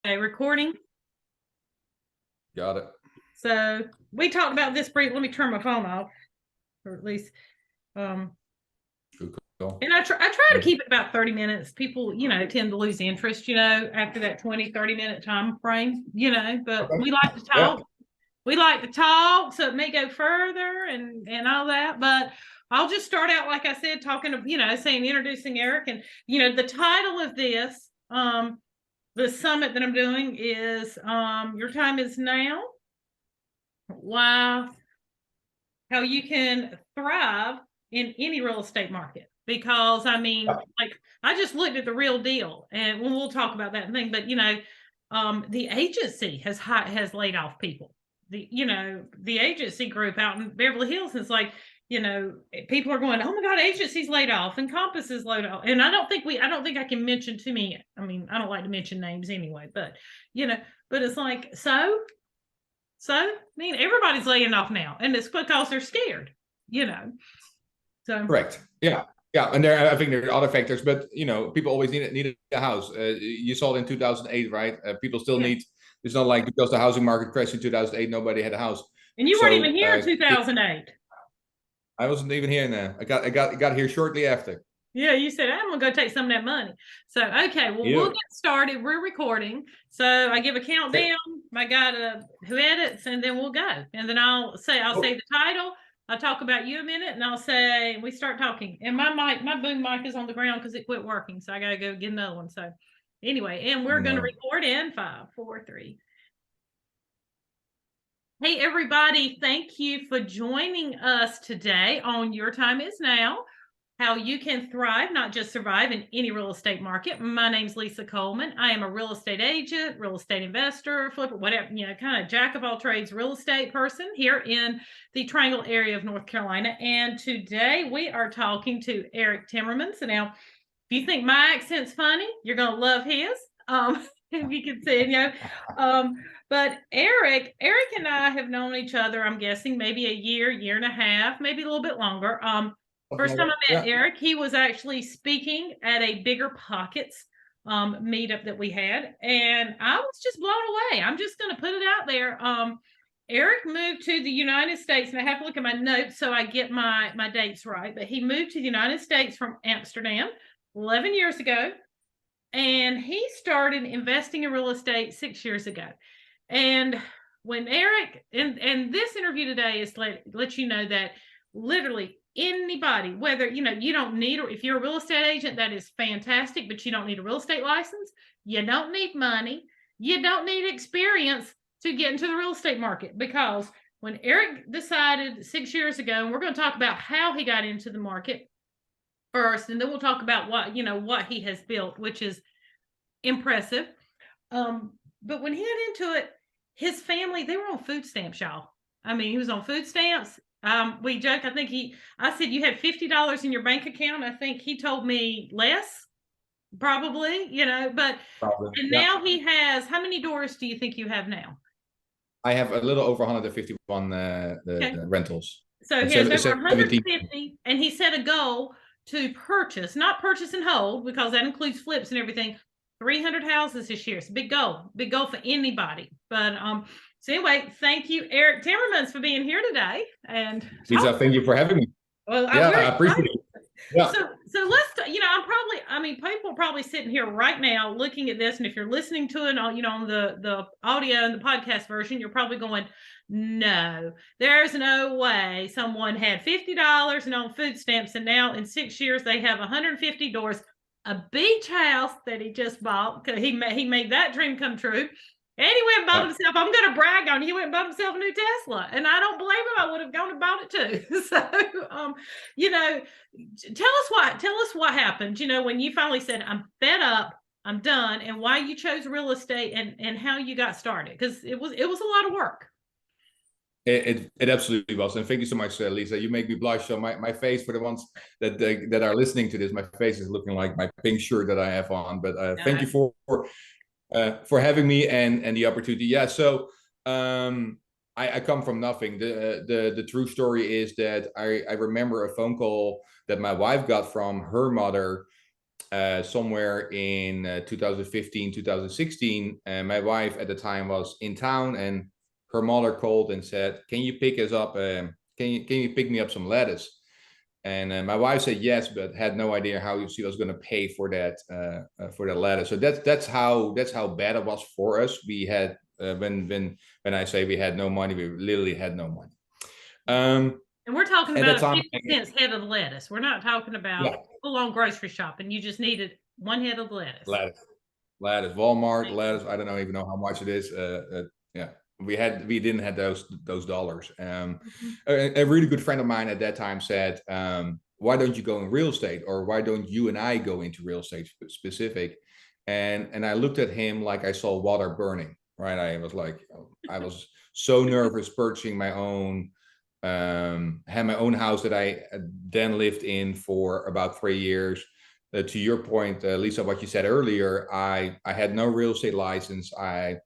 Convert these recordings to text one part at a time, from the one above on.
Okay, recording. Got it. So we talked about this brief. Let me turn my phone off, or at least, Cool. and I try to keep it about 30 minutes. People, tend to lose interest, after that 20-30 minute time frame, but Okay. we like to Yeah. talk. We like to talk, so it may go further and all that, but I'll just start out, like I said, talking to, introducing Erik. And, the title of this, the summit that I'm doing is, Your Time Is Now. Wow, how you can thrive in any real estate market. Because like, I just looked at the real deal, and we'll talk about that thing. But the agency has laid off people. The agency group out in Beverly Hills is like, people are going, oh my God, agency's laid off, and Compass is laid off. And I don't think I can mention too many. I don't like to mention names anyway, but but it's like, everybody's laying off now, and it's because they're scared, So Correct. Yeah. Yeah. And I think there are other factors, but people always need a house. You saw it in 2008, right? People still need. It's not like because the housing market crashed in 2008, nobody had a house. And you weren't even here in 2008. I wasn't even here now. I got here shortly after. Yeah, you said, I'm gonna go take some of that money. So okay, well, we'll get started. We're recording. So I give a countdown. I got who edits, and then we'll go. And then I'll say the title. I'll talk about you a minute, and I'll say we start talking. And my boom mic is on the ground because it quit working, so I gotta go get another one. So anyway, and we're gonna record in 5, 4, 3. Hey everybody, thank you for joining us today on Your Time Is Now. How you can thrive, not just survive, in any real estate market. My name's Lisa Coleman. I am a real estate agent, real estate investor, flipper, whatever, kind of jack of all trades real estate person here in the Triangle area of North Carolina. And today we are talking to Erik Timmerman. So now, if you think my accent's funny, you're going to love his. If you can see, but Erik and I have known each other, I'm guessing, maybe a year and a half, maybe a little bit longer. First time I met Erik, he was actually speaking at a Bigger Pockets meetup that we had, and I was just blown away. I'm just going to put it out there. Erik moved to the United States, and I have to look at my notes so I get my dates right, but he moved to the United States from Amsterdam 11 years ago, and he started investing in real estate 6 years ago. And when Erik, and this interview today is to let you know that literally anybody, whether you don't need, or if you're a real estate agent, that is fantastic, but you don't need a real estate license, you don't need money, you don't need experience to get into the real estate market. Because when Erik decided 6 years ago, and we're going to talk about how he got into the market first, and then we'll talk about what he has built, which is impressive. But when he got into it, his family, they were on food stamps, y'all. He was on food stamps. We joke. I said you had $50 in your bank account. I think he told me less, probably, but and now he has, how many doors do you think you have now? I have a little over 151 the rentals. So he has over 150, and he set a goal to not purchase and hold, because that includes flips and everything, 300 houses this year. It's a big goal for anybody. But so anyway, thank you, Erik Timmerman, for being here today. And Lisa, thank you for having me. Well, I appreciate it. Yeah. So let's, people are probably sitting here right now looking at this, and if you're listening to it on, on the audio and the podcast version, you're probably going, no, there's no way someone had $50 and on food stamps, and now in 6 years they have 150 doors, a beach house that he just bought, because he made that dream come true. And he went and bought himself, I'm going to brag on it, he went and bought himself a new Tesla. And I don't blame him. I would have gone and bought it too. So, tell us what happened, when you finally said, I'm fed up, I'm done, and why you chose real estate, and how you got started. Because it was a lot of work. It absolutely was. And thank you so much, Lisa. You make me blush. So my face, for the ones that are listening to this, my face is looking like my pink shirt that I have on. But thank you for having me and the opportunity. Yeah. So I come from nothing. The true story is that I remember a phone call that my wife got from her mother somewhere in 2015, 2016. And my wife at the time was in town, and her mother called and said, "Can you pick us up? Can you pick me up some lettuce?" And my wife said yes, but had no idea how she was going to pay for that lettuce. So that's how bad it was for us. We had when I say we had no money, we literally had no money. And we're talking At that about time, 50 cents head of lettuce. We're not talking about yeah, full-on grocery shopping. You just needed one head of lettuce. lettuce, Walmart lettuce. I don't even know how much it is. Yeah, we didn't have those dollars. A really good friend of mine at that time said, "Why don't you go in real estate, or why don't you and I go into real estate specific?" And I looked at him like I saw water burning. Right, I was like, I was so nervous purchasing my own. Had my own house that I then lived in for about 3 years. To your point, Lisa, what you said earlier, I had no real estate license. I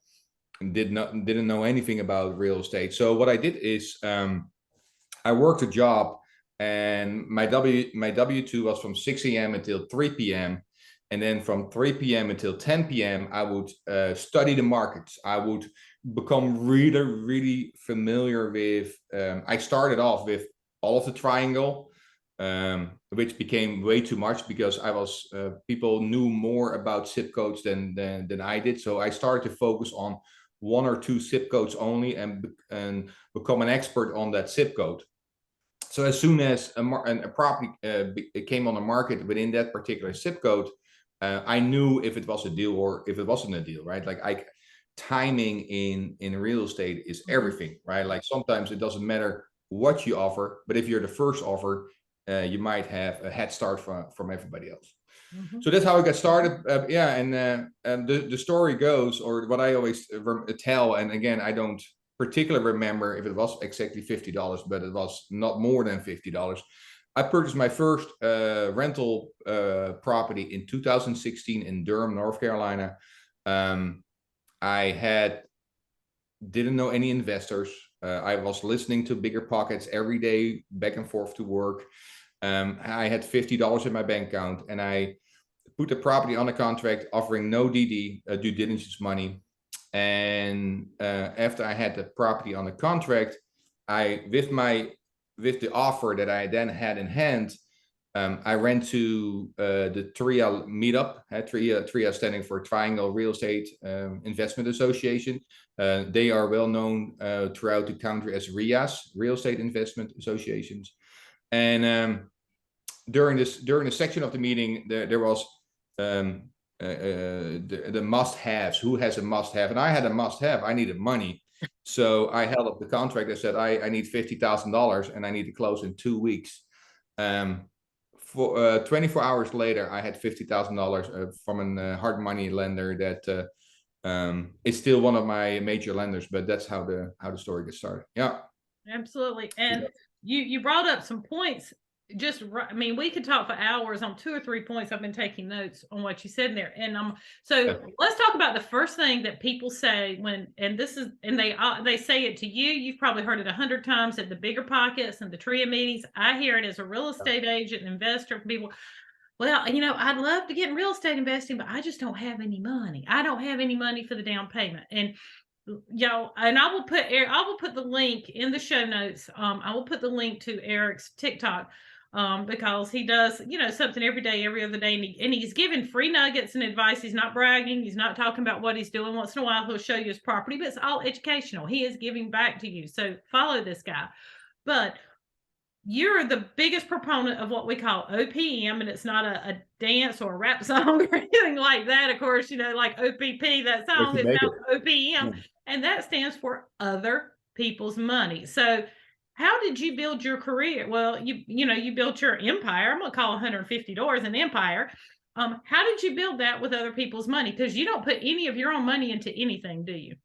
didn't know anything about real estate. So what I did is I worked a job, and my W-2 was from 6 a.m. until 3 p.m. And then from 3 p.m. until 10 p.m., I would study the markets. I would become really, really familiar with, I started off with all of the triangle, which became way too much because people knew more about zip codes than I did. So I started to focus on 1 or 2 zip codes only, and become an expert on that zip code. So as soon as a property came on the market within that particular zip code, I knew if it was a deal or if it wasn't a deal, right? Like timing in real estate is everything, right? Like sometimes it doesn't matter what you offer, but if you're the first offer, you might have a head start from everybody else. So that's how I got started. And the story goes, or what I always tell, and again, I don't particularly remember if it was exactly $50, but it was not more than $50. I purchased my first rental property in 2016 in Durham, North Carolina. I didn't know any investors. I was listening to Bigger Pockets every day, back and forth to work. I had $50 in my bank account, and I put the property on a contract, offering no DD, due diligence money. And after I had the property on the contract, with the offer that I then had in hand, I ran to the TRIA meetup. TRIA standing for Triangle Real Estate Investment Association. They are well known throughout the country as RIAs, Real Estate Investment Associations. And during the section of the meeting, there was the must-haves. Who has a must-have? And I had a must-have. I needed money. So I held up the contract. I said, I need $50,000 and I need to close in 2 weeks. For 24 hours later, I had $50,000 from a hard money lender that is still one of my major lenders. But that's how the story gets started. Yeah, absolutely. And you brought up some points. I mean, we could talk for hours on 2 or 3 points. I've been taking notes on what you said there. And so let's talk about the first thing that people say and they say it to you. You've probably heard it 100 times at the Bigger Pockets and the TRIA meetings. I hear it as a real estate agent and investor from people. Well, I'd love to get in real estate investing, but I just don't have any money. I don't have any money for the down payment. And y'all, and I will put the link in the show notes. I will put the link to Erik's TikTok. Because he does, something every day, every other day, and he's giving free nuggets and advice. He's not bragging. He's not talking about what he's doing. Once in a while, he'll show you his property, but it's all educational. He is giving back to you. So follow this guy. But you're the biggest proponent of what we call OPM, and it's not a dance or a rap song or anything like that. Of course, like OPP, that song is now OPM, and that stands for other people's money. So how did you build your career? Well, you built your empire. I'm gonna call $150 an empire. How did you build that with other people's money? Because you don't put any of your own money into anything, do you?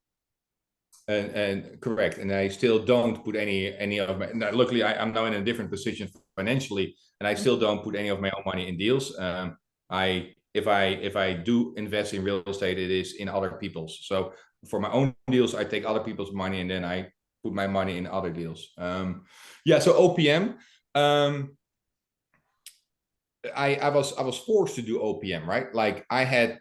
And correct. And I still don't put any of my. Now, luckily, I'm now in a different position financially, and I still don't put any of my own money in deals. If I do invest in real estate, it is in other people's. So for my own deals, I take other people's money, and then I put my money in other deals. So OPM. I was forced to do OPM, right? Like I had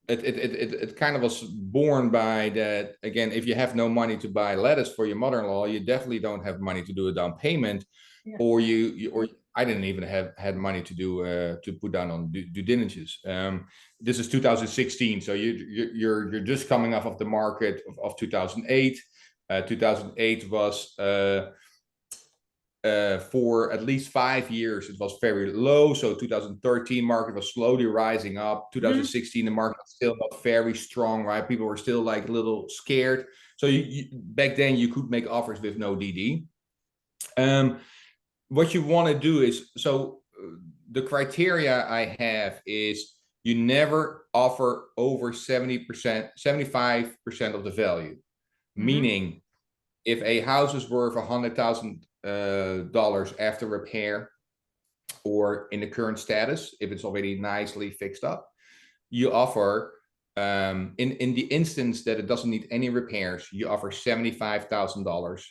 it kind of was born by that. Again, if you have no money to buy lettuce for your mother-in-law, you definitely don't have money to do a down payment, Yeah. or or I didn't even have had money to do to put down on due diligence. This is 2016, so you're just coming off of the market of 2008. 2008 was for at least 5 years, it was very low. So 2013 market was slowly rising up. 2016, the market was still not very strong, right? People were still like a little scared. So back then you could make offers with no DD. What you want to do is, so the criteria I have is you never offer over 70%, 75% of the value. Meaning if a house is worth $100,000 after repair, or in the current status, if it's already nicely fixed up, you offer, in the instance that it doesn't need any repairs, you offer $75,000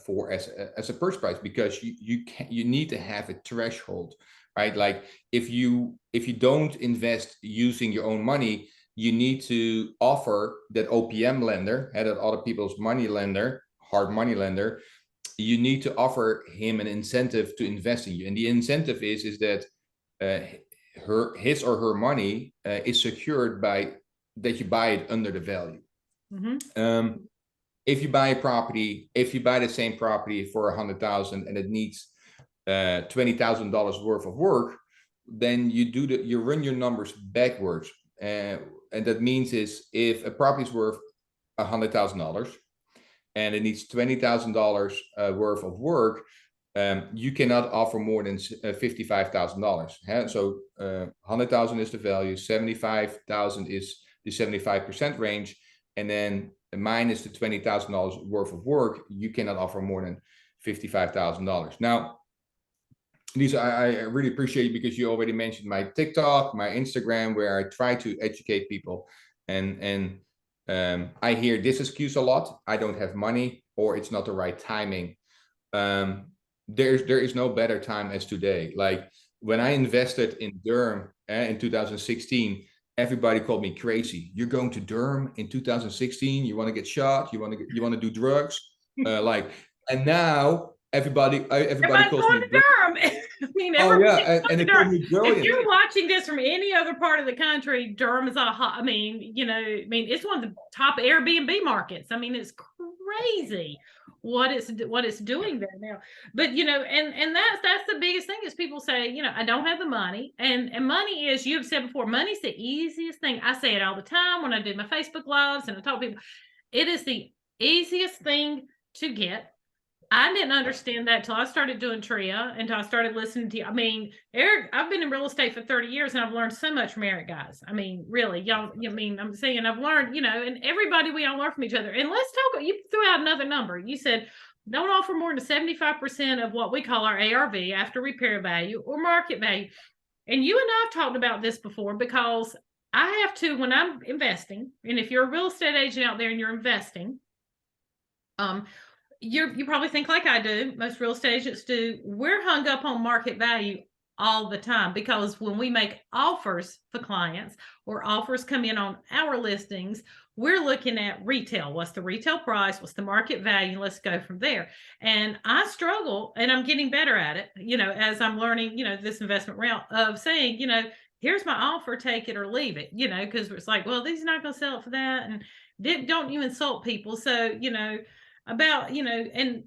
for as a purchase price, because you need to have a threshold, right? Like if you don't invest using your own money, you need to offer that OPM lender, that other people's money lender, hard money lender, you need to offer him an incentive to invest in you. And the incentive is that his or her money is secured by that you buy it under the value. If you buy a property, if you buy the same property for 100,000 and it needs $20,000 worth of work, then you run your numbers backwards. And that means is if a property is worth $100,000 and it needs $20,000 worth of work, you cannot offer more than $55,000. So 100,000 is the value, 75,000 is the 75% range, and then minus the $20,000 worth of work, you cannot offer more than $55,000. Now, Lisa, I really appreciate it, because you already mentioned my TikTok, my Instagram, where I try to educate people, and I hear this excuse a lot: I don't have money, or it's not the right timing. There is no better time as today. Like when I invested in Durham in 2016, everybody called me crazy. You're going to Durham in 2016? You want to get shot? You want to do drugs? And now everybody calls me Durham. I mean, oh yeah, and it called me brilliant. If you're watching this from any other part of the country, Durham is I mean, it's one of the top Airbnb markets. I mean, it's crazy what it's doing there now. But and that's the biggest thing is people say, I don't have the money, and money is, you have said before, money's the easiest thing. I say it all the time when I do my Facebook lives and I talk to people. It is the easiest thing to get. I didn't understand that till I started doing TRIA, until I started listening to you. I mean, Erik, I've been in real estate for 30 years and I've learned so much from Erik, guys. I mean, really, y'all, I'm saying I've learned, and everybody, we all learn from each other. And let's talk, you threw out another number. You said, don't offer more than 75% of what we call our ARV, after repair value, or market value. And you and I have talked about this before, because I have to, when I'm investing, and if you're a real estate agent out there and you're investing, you probably think like I do, most real estate agents do, we're hung up on market value all the time, because when we make offers for clients, or offers come in on our listings, we're looking at retail. What's the retail price? What's the market value? Let's go from there. And I struggle, and I'm getting better at it, as I'm learning, this investment realm of saying, here's my offer, take it or leave it, because it's like, well, these are not going to sell it for that. And don't you insult people. So, about, and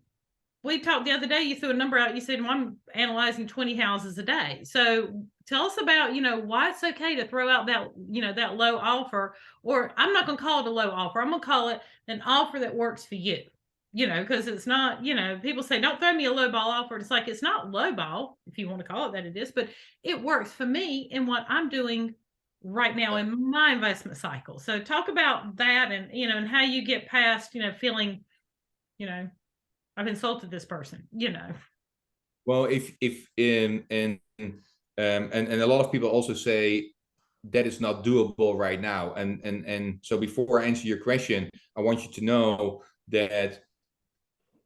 we talked the other day, you threw a number out, you said, well, I'm analyzing 20 houses a day. So tell us about, why it's okay to throw out that, that low offer, or I'm not going to call it a low offer. I'm going to call it an offer that works for you, because it's not, people say, don't throw me a low ball offer. It's like, it's not low ball, if you want to call it that, it is, but it works for me in what I'm doing right now in my investment cycle. So talk about that, and, and how you get past, feeling, I've insulted this person, Well, if and a lot of people also say that is not doable right now. And so before I answer your question, I want you to know that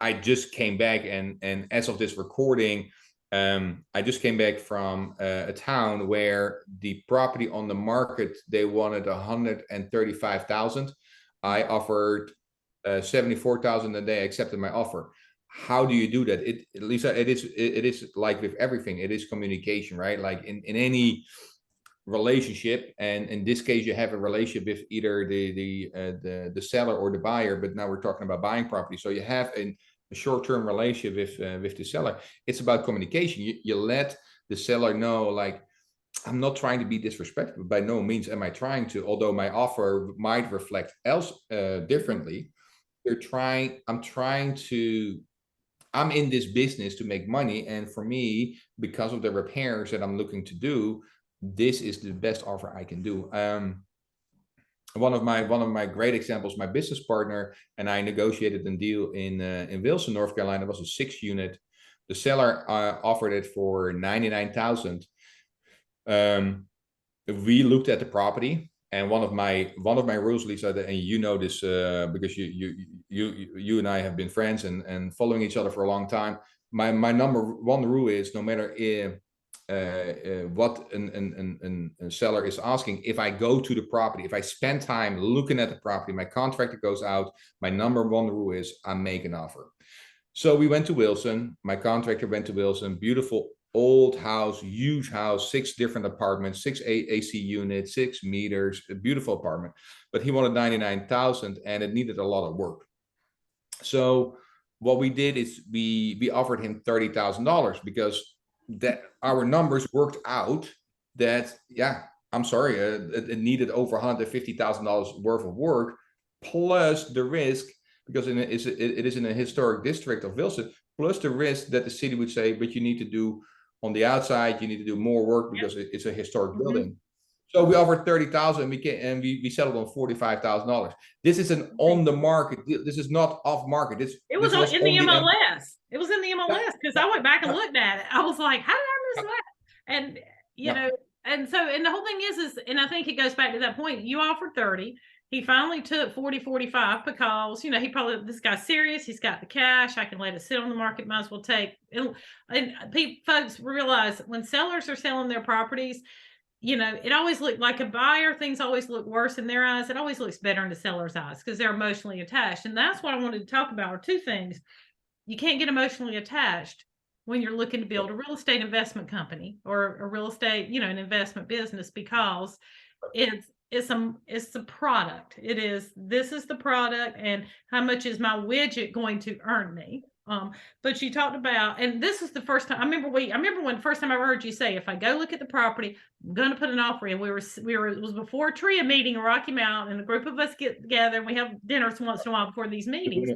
I just came back, and as of this recording, I just came back from a town where the property on the market, they wanted 135,000. I offered 74,000, and they accepted my offer. How do you do that? Lisa, it is like with everything, it is communication, right? Like in any relationship, and in this case you have a relationship with either the seller or the buyer, but now we're talking about buying property, so you have a short-term relationship with the seller. It's about communication. You let the seller know, like, I'm not trying to be disrespectful, by no means am I trying to, although my offer might reflect else differently. I'm in this business to make money, and for me, because of the repairs that I'm looking to do, this is the best offer I can do. One of my great examples, my business partner and I negotiated a deal in Wilson, North Carolina. It was a 6-unit. The seller offered it for 99,000. We looked at the property, and one of my rules, Lisa, and you know this because you and I have been friends and following each other for a long time. My number one rule is, no matter what a seller is asking, if I go to the property, if I spend time looking at the property, my contractor goes out, my number one rule is I make an offer. So we went to Wilson. My contractor went to Wilson. Beautiful old house, huge house, 6 different apartments, 6 AC units, 6 meters, a beautiful apartment. But he wanted 99,000, and it needed a lot of work. So what we did is we offered him $30,000, because that our numbers worked out that, yeah, I'm sorry, it needed over $150,000 worth of work, plus the risk, because it is in a historic district of Wilson, plus the risk that the city would say, but you need to do on the outside, you need to do more work because it's a historic building. So we offered 30,000, and we settled on $45,000. This is an on the market. This is not off market. It was in the MLS. It was in the MLS, because I went back and looked at it. I was like, how did I miss that? And you know, and so, and the whole thing is, and I think it goes back to that point. You offered 30. He finally took 40, 45, because, you know, this guy's serious. He's got the cash. I can let it sit on the market. Might as well take it. And folks realize, when sellers are selling their properties, you know, it always looked like a buyer, things always look worse in their eyes. It always looks better in the seller's eyes, because they're emotionally attached. And that's what I wanted to talk about, are 2 things. You can't get emotionally attached when you're looking to build a real estate investment company, or a real estate, you know, an investment business, because it's a product. This is the product, and how much is my widget going to earn me? But you talked about, and this is the first time I remember when the first time I heard you say, if I go look at the property, I'm going to put an offer in. It was before a TRIA meeting in Rocky Mount, and a group of us get together, and we have dinners once in a while before these meetings.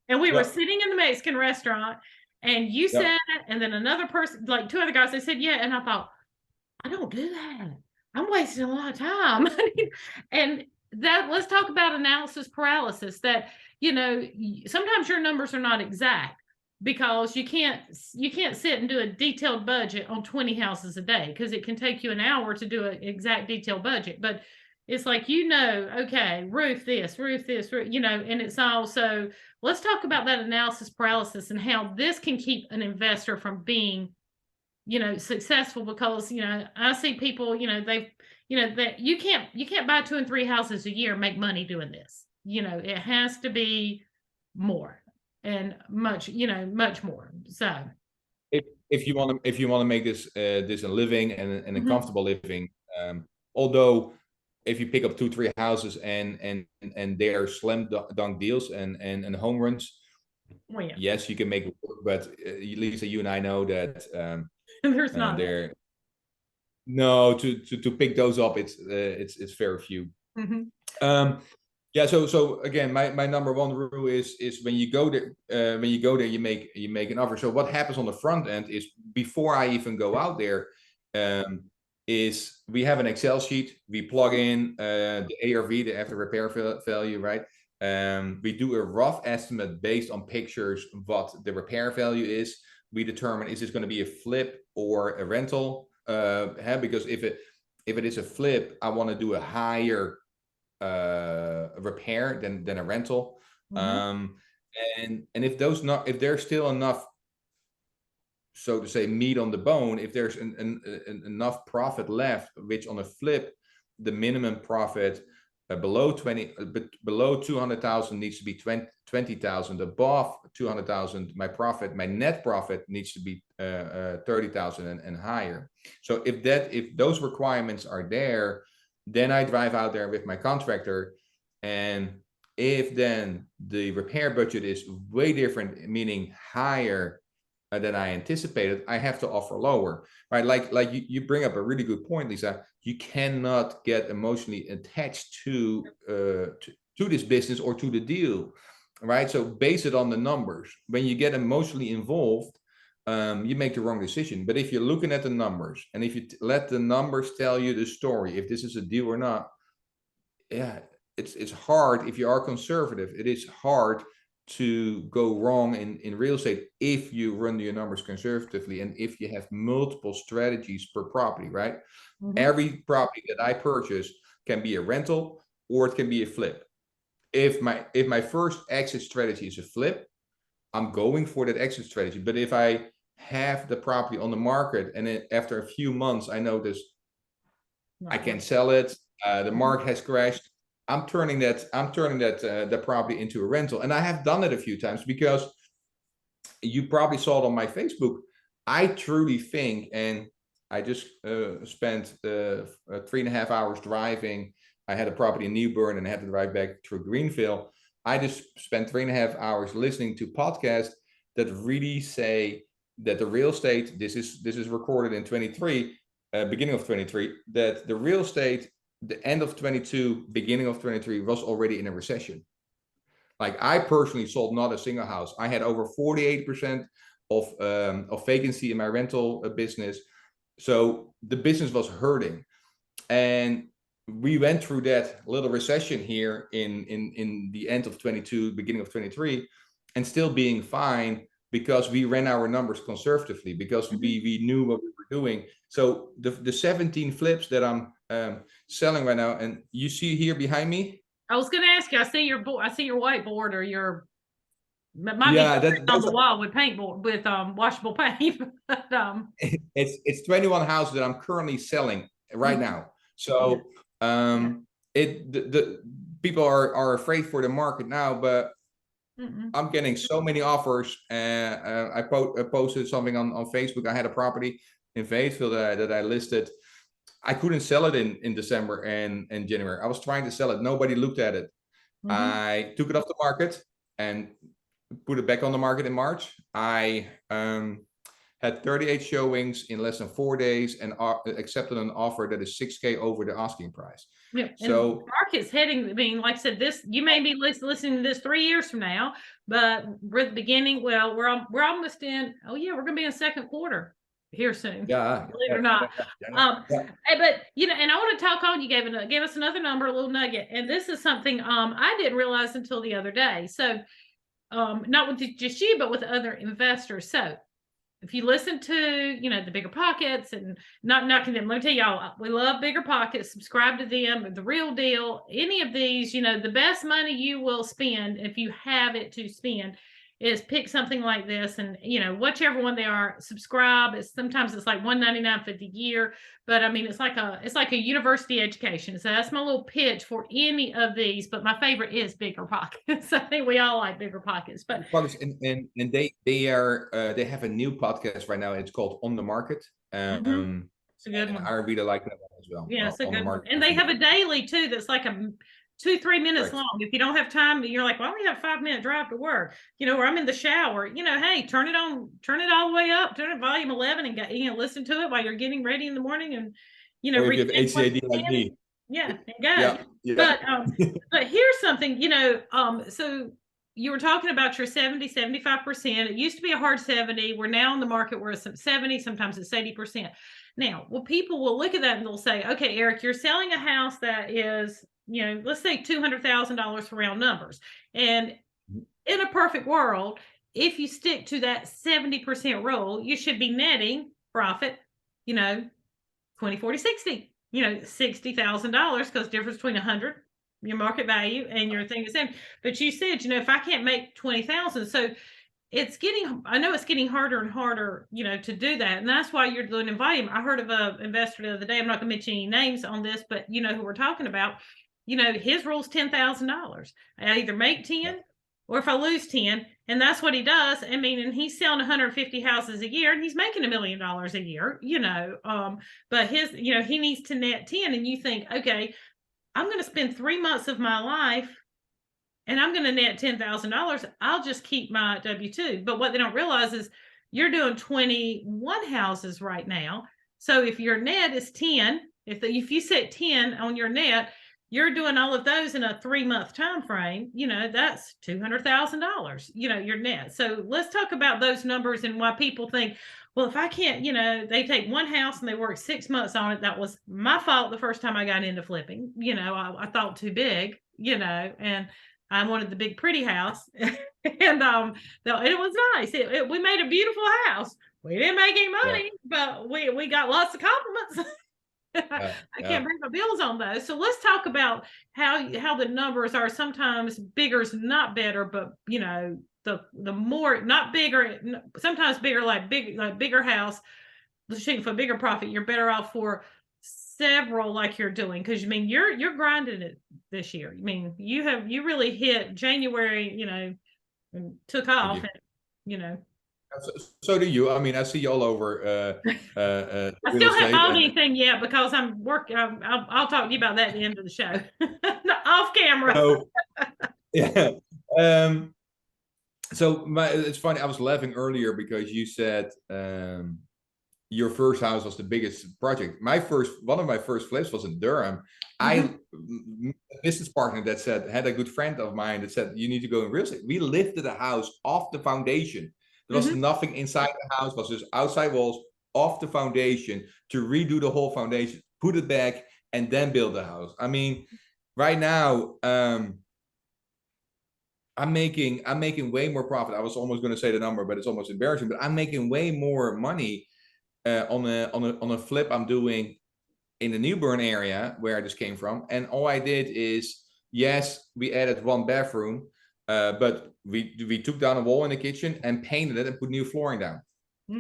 And we were sitting in the Mexican restaurant, and you said it, and then another person, like 2 other guys, they said, yeah. And I thought, I don't do that. I'm wasting a lot of time. And let's talk about analysis paralysis, that, you know, sometimes your numbers are not exact, because you can't sit and do a detailed budget on 20 houses a day, because it can take you an hour to do an exact detailed budget. But it's like, you know, okay, roof this, you know, and it's also, let's talk about that analysis paralysis, and how this can keep an investor from being, you know, successful. Because, you know, I see people, you know, that you can't buy 2 and 3 houses a year and make money doing this. You know, it has to be more, and much more. So if you want to make this a living, and a comfortable living, although if you pick up 2-3 houses and they are slam dunk deals and home runs, yes, you can make it work. But Lisa, you and I know that there's not there. No, to pick those up, it's very few. Yeah. So again, my number one rule is when you go there, you make an offer. So what happens on the front end is, before I even go out there, is we have an Excel sheet. We plug in the ARV, the after repair value, right? We do a rough estimate based on pictures what the repair value is. We determine, is this going to be a flip or a rental? Because if it is a flip, I want to do a higher repair than a rental. And if there's still enough so to say, meat on the bone, if there's enough profit left, which on a flip, the minimum profit below 200,000 needs to be 20,000. Above 200,000, my net profit needs to be 30,000 and higher. So if those requirements are there, then I drive out there with my contractor, and if then the repair budget is way different, meaning higher than I anticipated, I have to offer lower, right? Like you bring up a really good point, Lisa. You cannot get emotionally attached to this business or to the deal, right? So base it on the numbers. When you get emotionally involved, you make the wrong decision. But if you're looking at the numbers, and if you let the numbers tell you the story, if this is a deal or not, yeah, it's hard. If you are conservative, it is hard to go wrong in real estate if you run your numbers conservatively, and if you have multiple strategies per property, right? Every property that I purchase can be a rental or it can be a flip. If my first exit strategy is a flip, I'm going for that exit strategy. But if I have the property on the market and after a few months I notice I can't sell it, the market has crashed, I'm turning the property into a rental. And I have done it a few times, because you probably saw it on my Facebook. I truly think, and I just spent 3.5 hours driving. I had a property in Newburn and I had to drive back through Greenville. I just spent 3.5 hours listening to podcasts that really say that the real estate, this is recorded in 23, beginning of 23, that the real estate, the end of 22, beginning of 23, was already in a recession. Like, I personally sold not a single house. I had over 48% of vacancy in my rental business. So the business was hurting. And we went through that little recession here in the end of 22, beginning of 23, and still being fine, because we ran our numbers conservatively, because we knew what we were doing. So the 17 flips that I'm selling right now, and you see here behind me. I was going to ask you. I see your whiteboard, or your on the wall with paintboard, with washable paint. But, it's 21 houses that I'm currently selling right now. So the people are afraid for the market now, but I'm getting so many offers. I posted something on Facebook. I had a property in Fayetteville that I listed. I couldn't sell it in December and January. I was trying to sell it. Nobody looked at it. I took it off the market and put it back on the market in March. I had 38 showings in less than 4 days, and accepted an offer that is $6,000 over the asking price. Yeah, so the market's heading. I mean, like I said, this, you may be listening to this 3 years from now, but we're at the beginning. Well, we're almost in. Oh yeah, we're going to be in second quarter here soon. Yeah, believe it or not. But and I want to talk on. You gave us another number, a little nugget, and this is something I didn't realize until the other day. So, not with just you, but with other investors. So, if you listen to, the Bigger Pockets, and not knocking them, let me tell y'all, we love Bigger Pockets. Subscribe to them, The Real Deal, any of these. The best money you will spend, if you have it to spend, is pick something like this, and whichever one they are, subscribe. Sometimes it's like $199 for the year, but I mean, it's like a university education. So that's my little pitch for any of these. But my favorite is Bigger Pockets. I think we all like Bigger Pockets. But and they have a new podcast right now. It's called On the Market. It's a good one. I really like that one as well. Yeah, it's a good one. And they have a daily too that's like a 2-3 minutes long. If you don't have time, you're like, well, I only have a 5-minute drive to work, or I'm in the shower, hey, turn it all the way up, turn it volume 11, and listen to it while you're getting ready in the morning, and or if you have HCAD like me. Yeah, and go. Yeah. But here's something, so you were talking about your 70-75%. It used to be a hard 70. We're now in the market where it's 70, sometimes it's 80%. Now, people will look at that and they'll say, okay, Erik, you're selling a house that is, let's say $200,000 for round numbers. And in a perfect world, if you stick to that 70% rule, you should be netting profit, 20, 40, 60, $60,000, because difference between 100, your market value, and your thing is in. But you said, if I can't make 20,000, so I know it's getting harder and harder, to do that. And that's why you're doing in volume. I heard of a investor the other day. I'm not gonna mention any names on this, but you know who we're talking about. His rule's $10,000. I either make 10 or if I lose 10, and that's what he does. I mean, and he's selling 150 houses a year and he's making $1 million a year, but he needs to net 10. And you think, okay, I'm gonna spend 3 months of my life and I'm going to net $10,000, I'll just keep my W-2. But what they don't realize is you're doing 21 houses right now. So if your net is 10, if you set 10 on your net, you're doing all of those in a 3-month time frame. That's $200,000. Your net. So let's talk about those numbers and why people think, well, if I can't, they take one house and they work 6 months on it. That was my fault the first time I got into flipping. I thought too big. And I wanted the big pretty house, and it was nice. We made a beautiful house. We didn't make any money, but we got lots of compliments. I can't pay my bills on those. So let's talk about how the numbers are. Sometimes bigger is not better, but the more not bigger, sometimes bigger like bigger house, shooting for bigger profit. You're better off for several like you're doing, because you're grinding it this year. You really hit January, and took off. And, So do you. I see you all over. I still haven't bought anything yet because I'm working. I'll talk to you about that at the end of the show, off camera. So, yeah. It's funny. I was laughing earlier because you said your first house was the biggest project. One of my first flips was in Durham. A business partner had a good friend of mine that said, you need to go in real estate. We lifted the house off the foundation. There was nothing inside the house, it was just outside walls, off the foundation, to redo the whole foundation, put it back, and then build the house. Right now, I'm making way more profit. I was almost going to say the number, but it's almost embarrassing. But I'm making way more money on a flip I'm doing in the New Bern area where I just came from. And all I did is, yes, we added 1 bathroom, but we took down a wall in the kitchen and painted it and put new flooring down.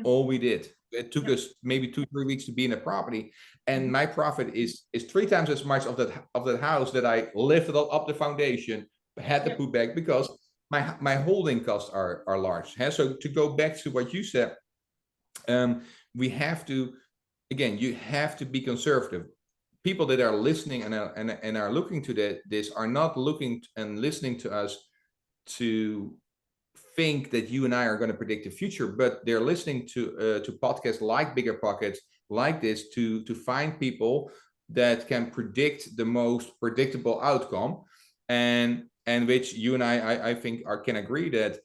All we did. It took us maybe 2-3 weeks to be in the property, and my profit is 3 times as much of that house that I lifted up the foundation, had to put back, because my holding costs are large. So to go back to what you said, we have to, again, you have to be conservative. People that are listening and are looking to this are not looking and listening to us to think that you and I are going to predict the future, but they're listening to podcasts like Bigger Pockets, like this, to find people that can predict the most predictable outcome, and which you and I think can agree that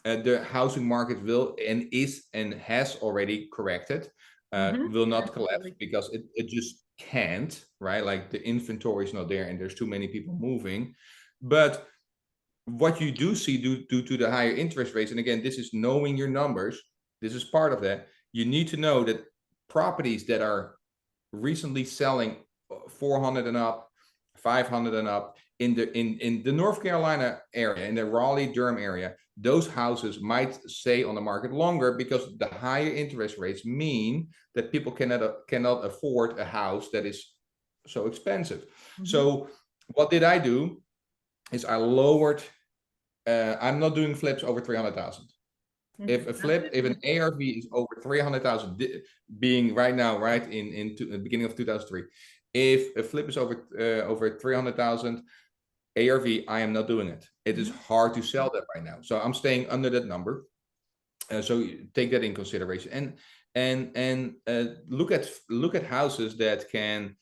the housing market will and has already corrected, will not collapse, because it just can't, right? Like the inventory is not there and there's too many people moving. But what you do see due to the higher interest rates, and again, this is knowing your numbers, this is part of that. You need to know that properties that are recently selling 400 and up, 500 and up in the North Carolina area, in the Raleigh-Durham area, those houses might stay on the market longer, because the higher interest rates mean that people cannot afford a house that is so expensive. So what did I do is I lowered, I'm not doing flips over 300,000. If an ARV is over 300,000, being right now, right in the beginning of 2003, if a flip is over 300,000 ARV, I am not doing it. It is hard to sell that right now, so I'm staying under that number. So take that in consideration, and look at houses that can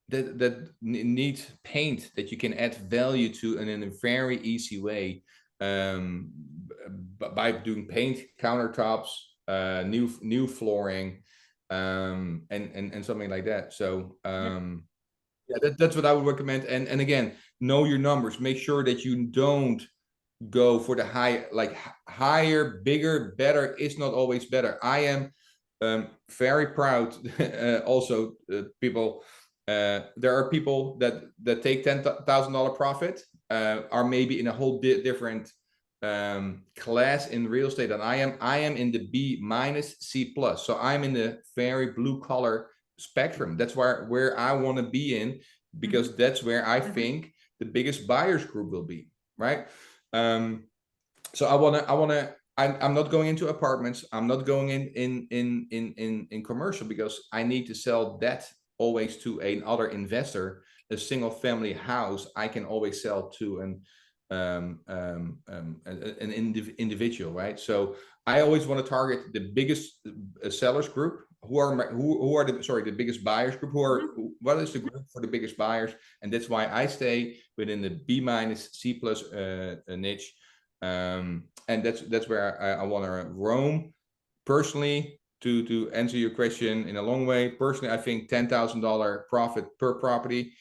that need paint, that you can add value to in a very easy way, by doing paint, countertops, new flooring, and something like that. So that's what I would recommend. And again, know your numbers. Make sure that you don't go for the higher, bigger, better is not always better. I am very proud. Also, people. There are people that take $10,000 profit, are maybe in a whole different class in real estate than I am. I am in the B minus C plus. So I'm in the very blue collar spectrum. That's where I want to be in, because that's where I think the biggest buyers group will be, right? So I'm not going into apartments. I'm not going in commercial, because I need to sell that always to another investor. A single family house I can always sell to an individual, right? So I always want to target the biggest sellers group, who are the biggest buyers group, what is the group for the biggest buyers, and that's why I stay within the B minus C plus niche, and that's where I want to roam. Personally, to answer your question in a long way, personally, I think $10,000 profit per property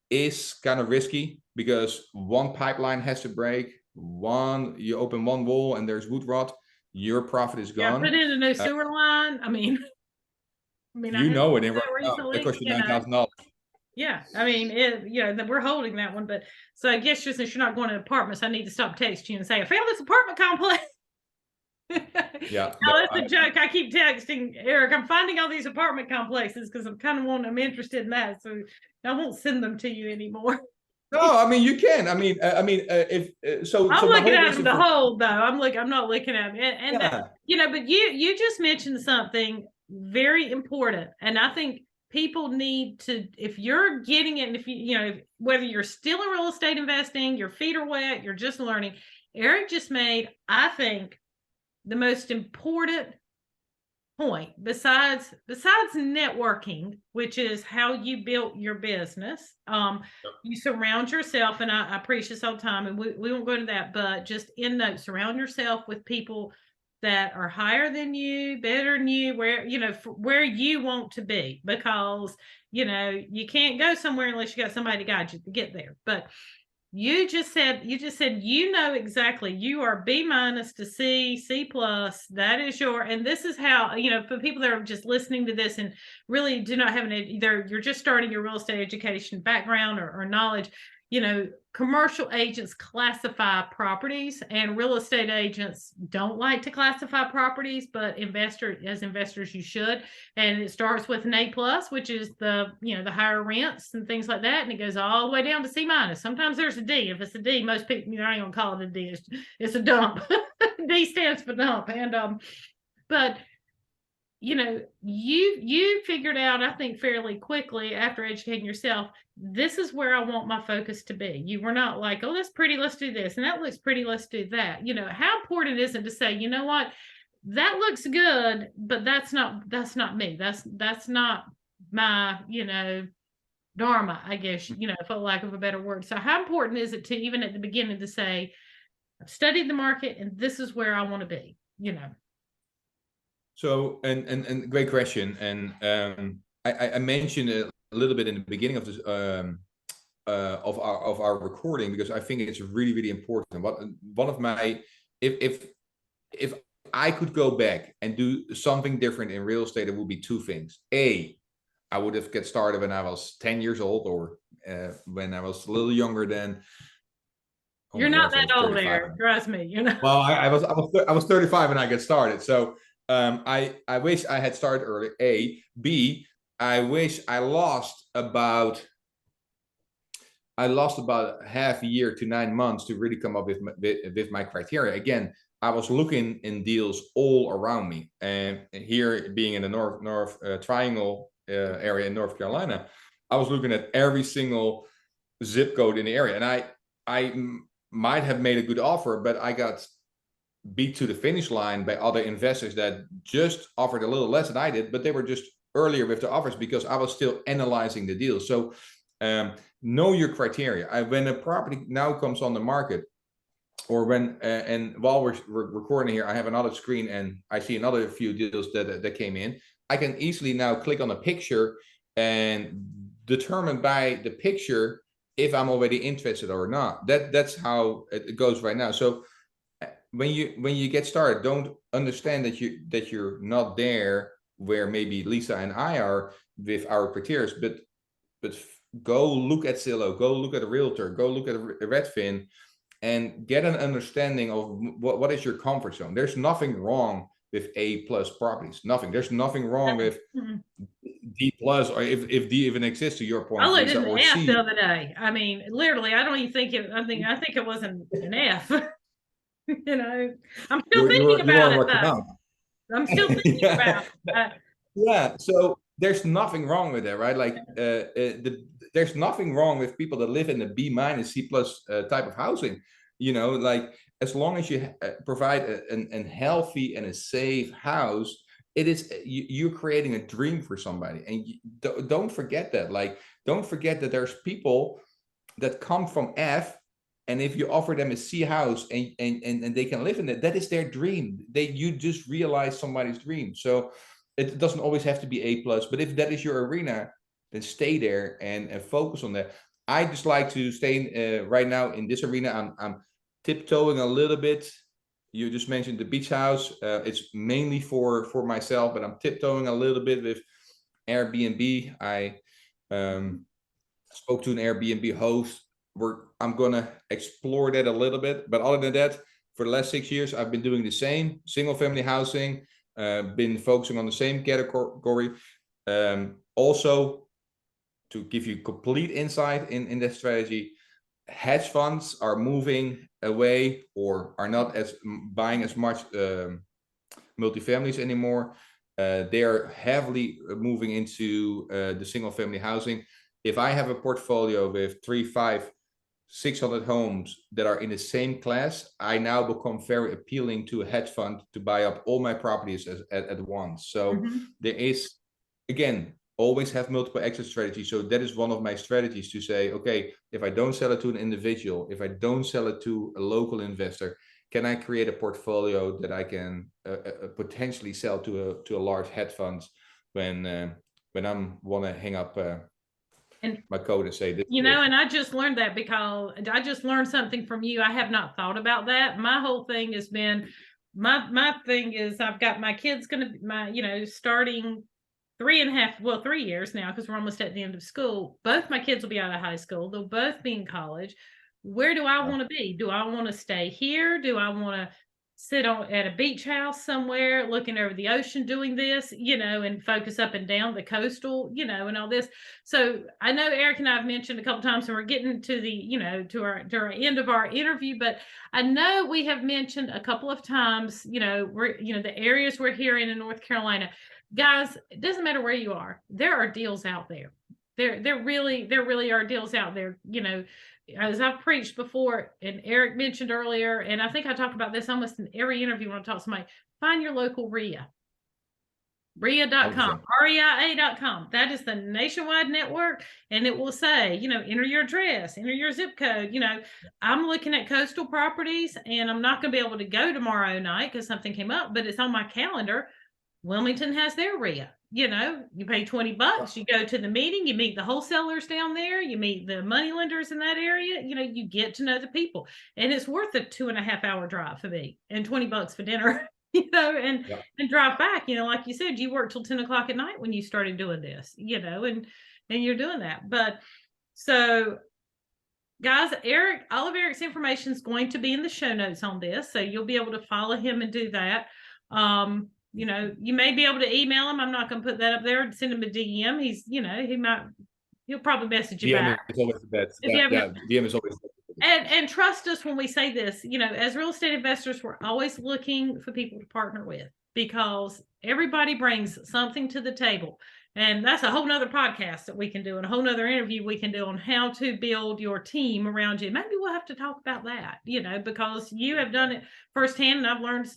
is kind of risky, because one pipeline has to break, you open one wall and there's wood rot, your profit is gone. Put in a new sewer line. I mean, you know it in right now, recently, that cost you $9,000. Yeah, I mean, we're holding that one, but so I guess just since you're not going to apartments, I need to stop texting you and say, I found this apartment complex. Yeah, no, that's a joke. I keep texting Eric, I'm finding all these apartment complexes because I'm interested in that, so I won't send them to you anymore. No, I mean you can. I mean, if so. I'm So looking at them to hold though. I'm not looking at them, and yeah. that, but you just mentioned something very important, and I think people need to, if you're getting it, and if whether you're still in real estate investing, your feet are wet, you're just learning. Eric just made, I think, the most important point besides networking, which is how you built your business. You surround yourself, and I preach this all the time, and we won't go into that, but just in note, surround yourself with people that are higher than you, better than you, where you want to be, because you can't go somewhere unless you got somebody to guide you to get there. But you just said exactly, you are B minus to C plus. That is and this is how, for people that are just listening to this and really do not have you're just starting your real estate education background or knowledge. Commercial agents classify properties, and real estate agents don't like to classify properties, but as investors, you should. And it starts with an A plus, which is the higher rents and things like that. And it goes all the way down to C minus. Sometimes there's a D. If it's a D, most people, I ain't gonna call it a D. It's a dump. D stands for dump. And, but you figured out, I think, fairly quickly after educating yourself, this is where I want my focus to be. You were not like, oh, that's pretty, let's do this, and that looks pretty, let's do that. How important is it to say, you know what, that looks good, but that's not me. That's not my, dharma, I guess, for lack of a better word. So how important is it to, even at the beginning, to say, I've studied the market and this is where I want to be, So, and great question. And I mentioned a little bit in the beginning of this of our recording, because I think it's really, really important. One of my, if I could go back and do something different in real estate, it would be two things. I would have get started when I was 10 years old, or when I was a little younger than. You're not that old there, trust me. Well, I was 35 when I got started. So I wish I had started early. A. B. I wish I lost about half a year to 9 months to really come up with my criteria. Again, I was looking in deals all around me, and here, being in the North Triangle area in North Carolina, I was looking at every single zip code in the area, and I might have made a good offer, but I got beat to the finish line by other investors that just offered a little less than I did, but they were just earlier with the offers, because I was still analyzing the deal. So know your criteria. When a property now comes on the market, or when and while we're recording here, I have another screen and I see another few deals that came in. I can easily now click on a picture and determine by the picture if I'm already interested or not. That's how it goes right now. So when you get started, don't understand that you're not there where maybe Lisa and I are with our criteria, but go look at Zillow, go look at a realtor, go look at a Redfin, and get an understanding of what is your comfort zone. There's nothing wrong with A plus properties. Nothing. There's nothing wrong with D plus, or if D even exists, to your I point, looked at Lisa, an or F the C. other day. I mean, literally, I don't even think it. I think it was an F. I'm still thinking You about are it what though. come I'm still thinking yeah. about it. Yeah, so there's nothing wrong with that, right? Like there's nothing wrong with people that live in the B minus C plus type of housing. Like as long as you provide a healthy and a safe house, it is you're creating a dream for somebody, and don't forget that. Like, don't forget that there's people that come from F, and if you offer them a C house and they can live in it, that is their dream. You just realize somebody's dream. So it doesn't always have to be A plus, but if that is your arena, then stay there and focus on that. I just like to stay right now in this arena. I'm tiptoeing a little bit. You just mentioned the beach house. It's mainly for myself, but I'm tiptoeing a little bit with Airbnb. I spoke to an Airbnb host. I'm gonna explore that a little bit, but other than that, for the last 6 years, I've been doing the same single family housing. Been focusing on the same category. Also, to give you complete insight in that strategy, hedge funds are moving away or are not as buying as much multifamilies anymore. They are heavily moving into the single family housing. If I have a portfolio with 3, 5, 600 homes that are in the same class, I now become very appealing to a hedge fund to buy up all my properties at once. So there is, again, always have multiple exit strategies. So that is one of my strategies, to say, okay, if I don't sell it to an individual, if I don't sell it to a local investor, can I create a portfolio that I can potentially sell to a large hedge fund when I'm want to hang up And my code and say this. and I just learned that because I just learned something from you. I have not thought about that. My whole thing has been my thing is I've got my kids gonna my starting 3 years now, because we're almost at the end of school. Both my kids will be out of high school. They'll both be in college. Where do I want to be? Do I want to stay here? Do I want to sit at a beach house somewhere looking over the ocean doing this, and focus up and down the coastal, and all this. So I know Erik and I have mentioned a couple times, and we're getting to the, to our end of our interview, but I know we have mentioned a couple of times, we're, the areas we're here in North Carolina. Guys, it doesn't matter where you are. There are deals out there. There really are deals out there. As I've preached before, and Erik mentioned earlier, and I think I talk about this almost in every interview when I talk to somebody, find your local RIA. RIA.com, REIA.com. That is the nationwide network, and it will say, enter your address, enter your zip code. I'm looking at coastal properties, and I'm not going to be able to go tomorrow night because something came up, but it's on my calendar. Wilmington has their RIA. You pay $20, you go to the meeting, you meet the wholesalers down there, you meet the money lenders in that area, you get to know the people, and it's worth a 2.5-hour drive for me, and $20 for dinner, and drive back, like you said, you work till 10 o'clock at night when you started doing this, and you're doing that. But so guys, all of Erik's information is going to be in the show notes on this, so you'll be able to follow him and do that. You may be able to email him. I'm not going to put that up there and send him a DM. He'll probably message you back. DM is always the best. DM is always the best. And trust us when we say this, as real estate investors, we're always looking for people to partner with, because everybody brings something to the table. And that's a whole nother podcast that we can do, and a whole nother interview we can do on how to build your team around you. Maybe we'll have to talk about that, because you have done it firsthand, and I've learned.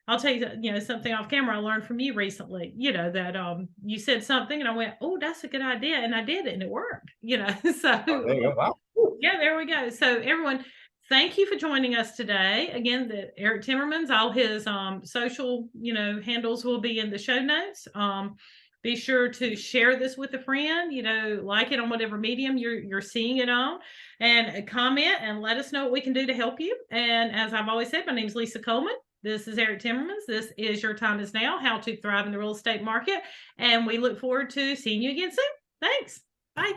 I'll tell you, something off camera I learned from you recently, that you said something and I went, oh, that's a good idea. And I did it and it worked, so there you go. Wow. Yeah, there we go. So everyone, thank you for joining us today. Again, Erik Timmerman's, all his social, handles will be in the show notes. Be sure to share this with a friend, like it on whatever medium you're seeing it on, and comment and let us know what we can do to help you. And as I've always said, my name is Lisa Coleman. This is Erik Timmerman. This is Your Time Is Now, How to Thrive in the Real Estate Market. And we look forward to seeing you again soon. Thanks. Bye.